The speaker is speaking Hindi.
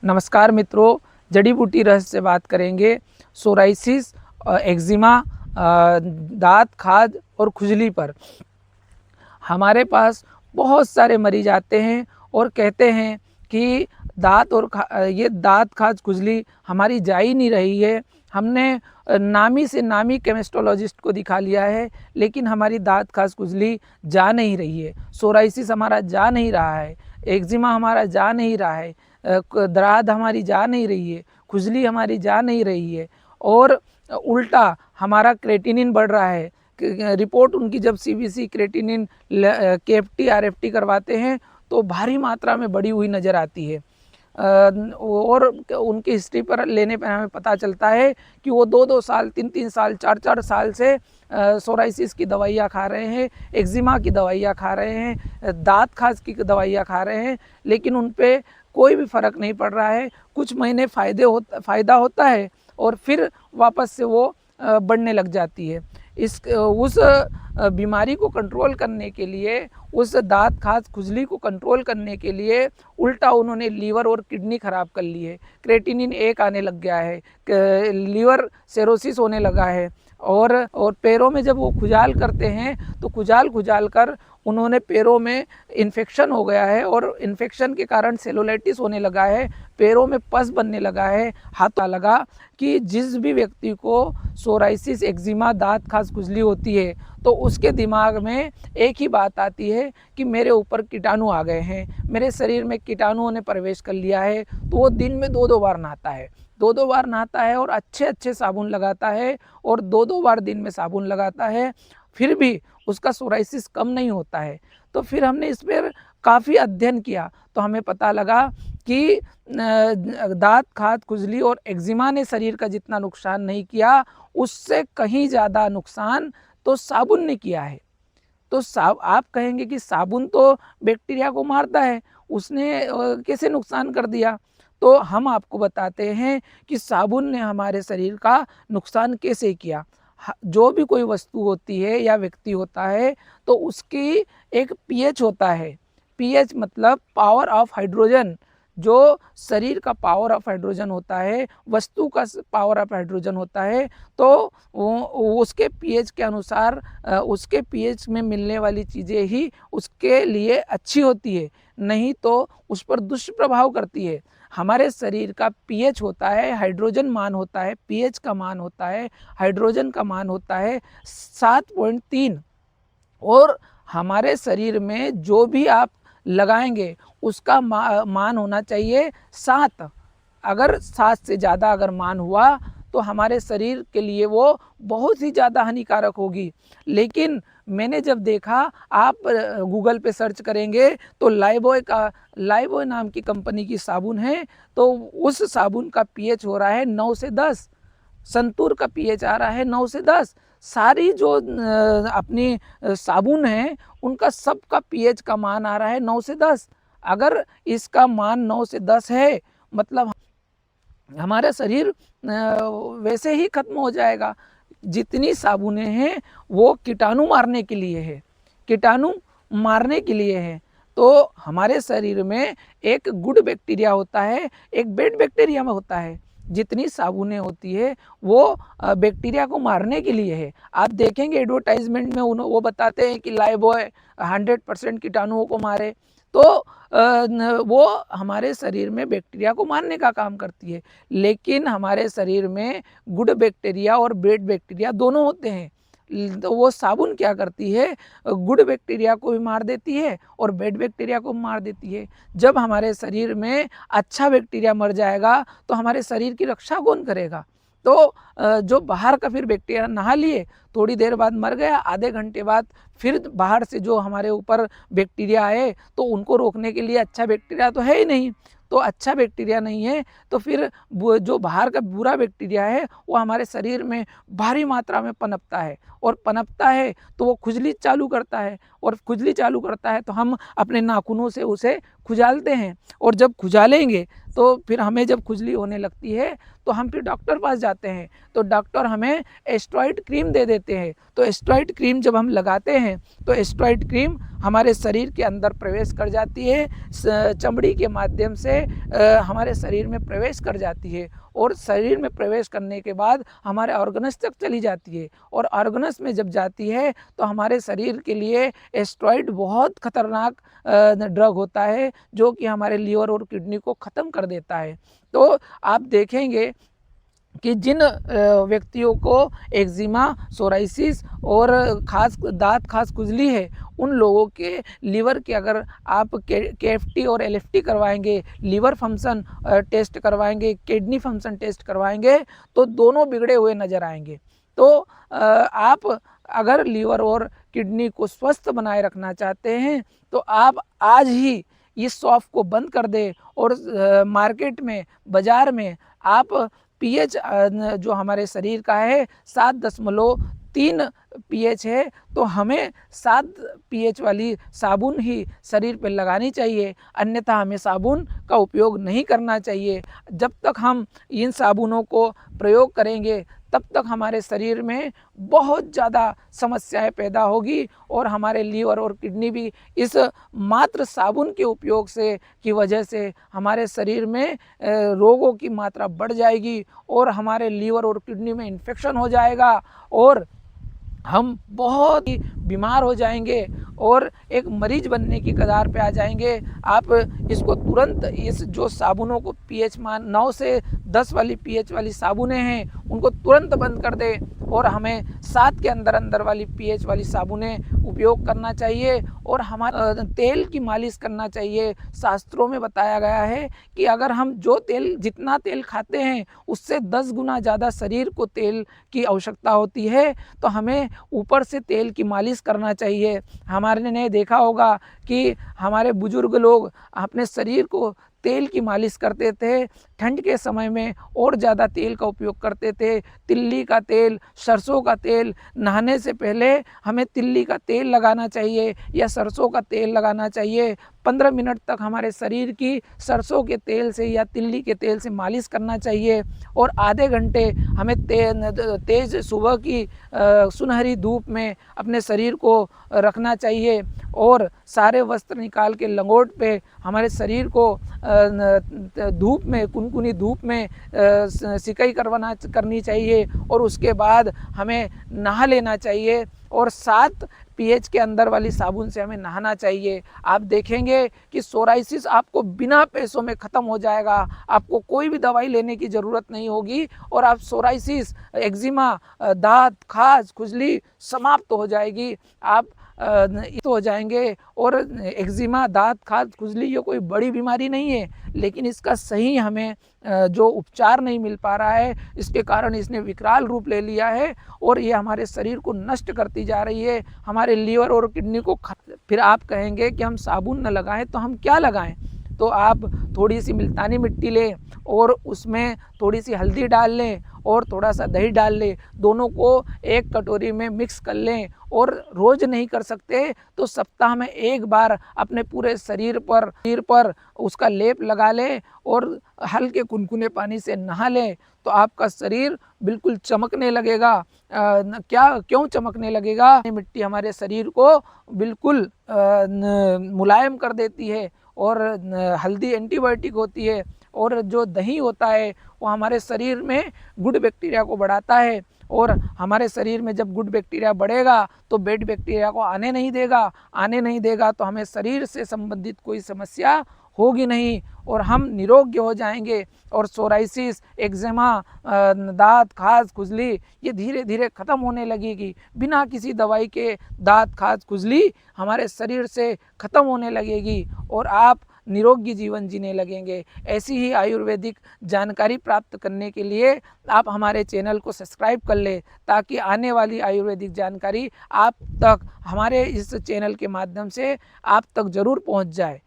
नमस्कार मित्रों, जड़ी बूटी रहस्य से बात करेंगे सोराइसिस, एक्जिमा, दांत, खाज और खुजली पर। हमारे पास बहुत सारे मरीज आते हैं और कहते हैं कि ये दांत, खाज, खुजली हमारी जा ही नहीं रही है। हमने नामी से नामी केमिस्टोलॉजिस्ट को दिखा लिया है, लेकिन हमारी दांत, खाज, खुजली जा नहीं रही है। सोराइसिस हमारा जा नहीं रहा है, एक्जिमा हमारा जा नहीं रहा है, दराद हमारी जा नहीं रही है, खुजली हमारी जा नहीं रही है और उल्टा हमारा क्रेटिनिन बढ़ रहा है। रिपोर्ट उनकी जब सीबीसी, क्रेटिनिन, केएफटी, आरएफटी करवाते हैं तो भारी मात्रा में बढ़ी हुई नज़र आती है। और उनकी हिस्ट्री पर लेने पर हमें पता चलता है कि वो 2-2 साल, 3-3 साल, 4-4 साल से सोराइसिस की दवाइयाँ खा रहे हैं, एक्जिमा की दवाइयाँ खा रहे हैं, दांत खाज की दवाइयाँ खा रहे हैं, लेकिन उन पे कोई भी फ़र्क नहीं पड़ रहा है। कुछ महीने फ़ायदा होता है और फिर वापस से वो बढ़ने लग जाती है। उस बीमारी को कंट्रोल करने के लिए, उस दांत, खाज, खुजली को कंट्रोल करने के लिए उल्टा उन्होंने लीवर और किडनी ख़राब कर ली है। क्रेटिनिन 1 आने लग गया है, लीवर सिरोसिस होने लगा है और पैरों में जब वो खुजाल करते हैं तो खुजाल कर उन्होंने पैरों में इन्फेक्शन हो गया है और इन्फेक्शन के कारण सेलुलाइटिस होने लगा है, पैरों में पस बनने लगा है। हाथ लगा कि जिस भी व्यक्ति को सोराइसिस, एक्जिमा, दांत, खाज, खुजली होती है तो उसके दिमाग में एक ही बात आती है कि मेरे ऊपर कीटाणु आ गए हैं, मेरे शरीर में कीटाणुओं ने प्रवेश कर लिया है। तो वो दिन में 2-2 बार नहाता है, 2-2 बार नहाता है और अच्छे साबुन लगाता है और 2-2 बार दिन में साबुन लगाता है, फिर भी उसका सोराइसिस कम नहीं होता है। तो फिर हमने इस पर काफ़ी अध्ययन किया तो हमें पता लगा कि दांत, खाज, खुजली और एक्जिमा ने शरीर का जितना नुकसान नहीं किया, उससे कहीं ज़्यादा नुकसान तो साबुन ने किया है। तो आप कहेंगे कि साबुन तो बैक्टीरिया को मारता है, उसने कैसे नुकसान कर दिया? तो हम आपको बताते हैं कि साबुन ने हमारे शरीर का नुकसान कैसे किया। जो भी कोई वस्तु होती है या व्यक्ति होता है तो उसकी एक पीएच होता है। पीएच मतलब पावर ऑफ हाइड्रोजन। जो शरीर का पावर ऑफ हाइड्रोजन होता है, वस्तु का पावर ऑफ हाइड्रोजन होता है, तो उसके पीएच के अनुसार उसके पीएच में मिलने वाली चीज़ें ही उसके लिए अच्छी होती है, नहीं तो उस पर दुष्प्रभाव करती है। हमारे शरीर का पीएच होता है, हाइड्रोजन मान होता है, पीएच का मान होता है, हाइड्रोजन का मान होता है 7.3 और हमारे शरीर में जो भी आप लगाएंगे उसका मान होना चाहिए 7। अगर 7 से ज़्यादा अगर मान हुआ तो हमारे शरीर के लिए वो बहुत ही ज़्यादा हानिकारक होगी। लेकिन मैंने जब देखा, आप गूगल पे सर्च करेंगे तो लाइबॉय नाम की कंपनी की साबुन है, तो उस साबुन का पीएच हो रहा है 9 से 10। संतूर का पीएच आ रहा है 9 से 10। सारी जो अपनी साबुन है उनका सबका पीएच का मान आ रहा है 9 से 10। अगर इसका मान 9 से 10 है मतलब हमारा शरीर वैसे ही खत्म हो जाएगा। जितनी साबुनें हैं वो कीटाणु मारने के लिए है, कीटाणु मारने के लिए है। तो हमारे शरीर में एक गुड बैक्टीरिया होता है, एक बैड बैक्टीरिया में होता है। जितनी साबुनें होती है वो बैक्टीरिया को मारने के लिए है। आप देखेंगे एडवर्टाइजमेंट में वो बताते हैं कि लाइबॉय 100% कीटाणुओं को मारे, तो वो हमारे शरीर में बैक्टीरिया को मारने का काम करती है। लेकिन हमारे शरीर में गुड बैक्टीरिया और बैड बैक्टीरिया दोनों होते हैं। तो वो साबुन क्या करती है, गुड बैक्टीरिया को भी मार देती है और बैड बैक्टीरिया को मार देती है। जब हमारे शरीर में अच्छा बैक्टीरिया मर जाएगा तो हमारे शरीर की रक्षा कौन करेगा? तो जो बाहर का फिर बैक्टीरिया नहा लिए, थोड़ी देर बाद मर गया, आधे घंटे बाद फिर बाहर से जो हमारे ऊपर बैक्टीरिया आए तो उनको रोकने के लिए अच्छा बैक्टीरिया तो है ही नहीं। तो अच्छा बैक्टीरिया नहीं है तो फिर जो बाहर का बुरा बैक्टीरिया है वो हमारे शरीर में भारी मात्रा में पनपता है और पनपता है तो वो खुजली चालू करता है और खुजली चालू करता है तो हम अपने नाखूनों से उसे खुजालते हैं, और जब खुजालेंगे तो फिर हमें जब खुजली होने लगती है तो हम फिर डॉक्टर पास जाते हैं, तो डॉक्टर हमें एस्टेरॉइड क्रीम दे देते हैं। तो एस्टेरॉइड क्रीम जब हम लगाते हैं तो एस्टेरॉइड क्रीम हमारे शरीर के अंदर प्रवेश कर जाती है, चमड़ी के माध्यम से हमारे शरीर में प्रवेश कर जाती है, और शरीर में प्रवेश करने के बाद हमारे ऑर्गन्स तक चली जाती है, और ऑर्गन्स में जब जाती है तो हमारे शरीर के लिए एस्टेरॉइड बहुत खतरनाक ड्रग होता है, जो कि हमारे लीवर और किडनी को ख़त्म कर देता है। तो आप देखेंगे कि जिन व्यक्तियों को एक्जिमा, सोराइसिस और दाँत खास खुजली है, उन लोगों के लीवर के अगर आप KFT और LFT करवाएंगे, लीवर फंक्शन टेस्ट करवाएंगे, किडनी फंक्शन टेस्ट करवाएंगे, तो दोनों बिगड़े हुए नज़र आएंगे। तो आप अगर लीवर और किडनी को स्वस्थ बनाए रखना चाहते हैं तो आप आज ही इस शॉप को बंद कर दें, और मार्केट में, बाज़ार में आप pH जो हमारे शरीर का है 7.3 pH है, तो हमें 7 pH वाली साबुन ही शरीर पर लगानी चाहिए, अन्यथा हमें साबुन का उपयोग नहीं करना चाहिए। जब तक हम इन साबुनों को प्रयोग करेंगे तब तक हमारे शरीर में बहुत ज़्यादा समस्याएं पैदा होगी, और हमारे लीवर और किडनी भी इस मात्र साबुन के उपयोग से की वजह से हमारे शरीर में रोगों की मात्रा बढ़ जाएगी, और हमारे लीवर और किडनी में इन्फेक्शन हो जाएगा, और हम बहुत ही बीमार हो जाएंगे और एक मरीज बनने की कगार पे आ जाएंगे। आप इसको तुरंत, इस जो साबुनों को pH मान 9 से 10 वाली pH वाली साबुनें हैं उनको तुरंत बंद कर दें, और हमें 7 के अंदर वाली pH वाली साबुनें उपयोग करना चाहिए, और हमारा तेल की मालिश करना चाहिए। शास्त्रों में बताया गया है कि अगर हम जितना तेल खाते हैं उससे 10 गुना ज़्यादा शरीर को तेल की आवश्यकता होती है, तो हमें ऊपर से तेल की मालिश करना चाहिए। हमारे ने देखा होगा कि हमारे बुजुर्ग लोग अपने शरीर को तेल की मालिश करते थे, ठंड के समय में और ज़्यादा तेल का उपयोग करते थे। तिल्ली का तेल, सरसों का तेल, नहाने से पहले हमें तिल्ली का तेल लगाना चाहिए या सरसों का तेल लगाना चाहिए। 15 मिनट तक हमारे शरीर की सरसों के तेल से या तिल्ली के तेल से मालिश करना चाहिए, और आधे घंटे हमें तेज सुबह की सुनहरी धूप में अपने शरीर को रखना चाहिए, और सारे वस्त्र निकाल के लंगोट पे हमारे शरीर को धूप में, कुनकुनी धूप में सिकाई करनी चाहिए, और उसके बाद हमें नहा लेना चाहिए, और 7 pH के अंदर वाली साबुन से हमें नहाना चाहिए। आप देखेंगे कि सोराइसिस आपको बिना पैसों में ख़त्म हो जाएगा, आपको कोई भी दवाई लेने की ज़रूरत नहीं होगी, और आप सोराइसिस, एक्जिमा, दाँत खाज, खुजली समाप्त हो जाएगी। आप हो जाएंगे। और एक्जिमा, दाँत खाज, खुजली ये कोई बड़ी बीमारी नहीं है, लेकिन इसका सही हमें जो उपचार नहीं मिल पा रहा है, इसके कारण इसने विकराल रूप ले लिया है, और ये हमारे शरीर को नष्ट करती जा रही है, हमारे लीवर और किडनी को। फिर आप कहेंगे कि हम साबुन न लगाएं, तो हम क्या लगाएं? तो आप थोड़ी सी मुल्तानी मिट्टी लें, और उसमें थोड़ी सी हल्दी डाल लें, और थोड़ा सा दही डाल लें, दोनों को एक कटोरी में मिक्स कर लें, और रोज़ नहीं कर सकते तो सप्ताह में एक बार अपने पूरे शरीर पर उसका लेप लगा लें, और हल्के कुनकुने पानी से नहा लें, तो आपका शरीर बिल्कुल चमकने लगेगा। क्यों चमकने लगेगा? मिट्टी हमारे शरीर को बिल्कुल मुलायम कर देती है, और हल्दी एंटीबायोटिक होती है, और जो दही होता है वो हमारे शरीर में गुड बैक्टीरिया को बढ़ाता है, और हमारे शरीर में जब गुड बैक्टीरिया बढ़ेगा तो बैड बैक्टीरिया को आने नहीं देगा, तो हमें शरीर से संबंधित कोई समस्या होगी नहीं, और हम निरोग्य हो जाएंगे, और सोराइसिस, एक्जिमा, दाँत खाज, खुजली ये धीरे धीरे ख़त्म होने लगेगी। बिना किसी दवाई के दाँत खाज, खुजली हमारे शरीर से ख़त्म होने लगेगी, और आप निरोगी जीवन जीने लगेंगे। ऐसी ही आयुर्वेदिक जानकारी प्राप्त करने के लिए आप हमारे चैनल को सब्सक्राइब कर लें, ताकि आने वाली आयुर्वेदिक जानकारी आप तक, हमारे इस चैनल के माध्यम से आप तक ज़रूर पहुंच जाए।